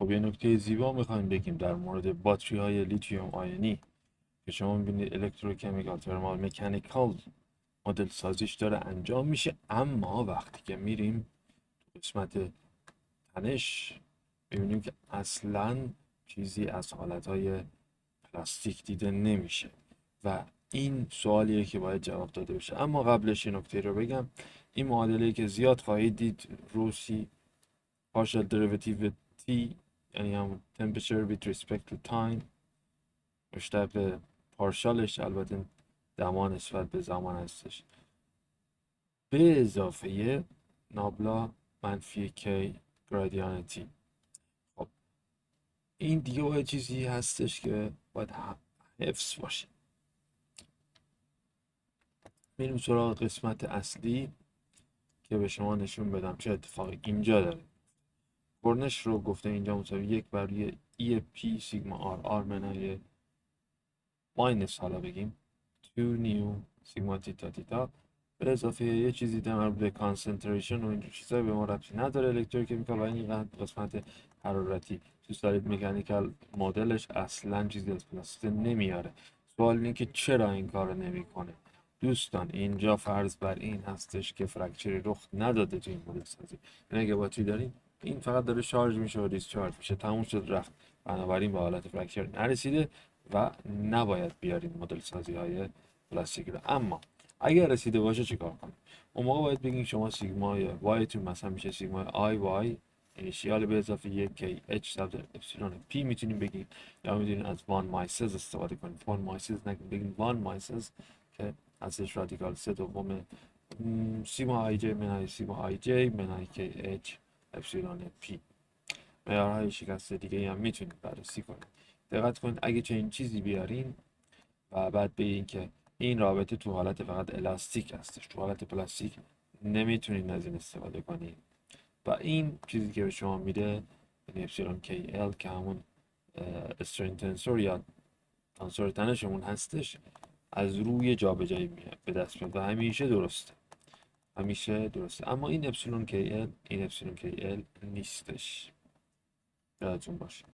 خب یه نکته زیبا میخوایم بگیم در مورد باتری های لیتیوم آیونی که شما میبینید الکتروکمیکال ترمال مکانیکال مدل سازیش داره انجام میشه، اما وقتی که میریم قسمت تنش میبینیم که اصلا چیزی از حالتهای پلاستیک دیده نمیشه و این سوالیه که باید جواب داده بشه. اما قبلش این نکته رو بگم، این معادله که زیاد خواهید دید روسی partial derivative t یعنی همون temperature with respect to time مشتق پارشالش البته دما نسبت به زمان هستش به اضافه نابلا منفی k گرادیان t. خب این دیگه باید چیزی هستش که باید حفظ باشه. میریم سراغ قسمت اصلی که به شما نشون بدم چه اتفاقی اینجا داره. کرنش رو گفته اینجا مساوی 1 بر ای پی سیگما آر آر منهای ماینس حالا بگیم 2 نیو سیگما تیتا تیتا به اضافه یه چیزی در مربوط به کانسنتریشن و اینجور چیزا به ما ربطی نداره الکتروکمیکال و این قسمت حرارتی تو سالید مکانیکال مدلش اصلا چیزی از پلاستیک نمیاره. سوال اینه که چرا این کارو نمیکنه. دوستان اینجا فرض بر این هستش که فرکچری رخ نداده تو این مدل سازی. یعنی اگه باتری دارین این فقط داره شارژ میشه و دیسچارج میشه، تموم شد رفت، بنابراین به حالت فرکچر نرسیده و نباید بیارین مدل سازی های پلاستیکی رو. اما اگر رسیده باشه چیکار کنیم؟ اون موقع باید بگیم شما سیگمای وای تون مثلا میشه سیگمای آی وای اینیشیال به اضافه یک کی اچ ضرب اپسیلون پی میتونیم بگیم، یا میتونیم از وان مایسز استفاده کنیم. وان مایسز نگیم، بگیم وان مایسز که ازش رادیکال سه دوم سیگما آی جی منهای سیگما آی جی منهای کی اچ اپسیلون پی. معیارهای شکست دیگه هم میتونیم بررسی کنیم. دقت کنید اگه چنین چیزی بیارین و بعد بگین که این رابطه تو حالت فقط الاستیک هستش، تو حالت پلاستیک نمیتونین از این استفاده کنین و این چیزی که به شما میده یعنی اپسیلون کی ال که همون استرین تنسور یا تنسور تنشمون هستش از روی جابجایی به دست میاد و همیشه درسته، همیشه درسته. اما این اپسیلون کی ال این اپسیلون کی ال نیستش، یادتون باشه.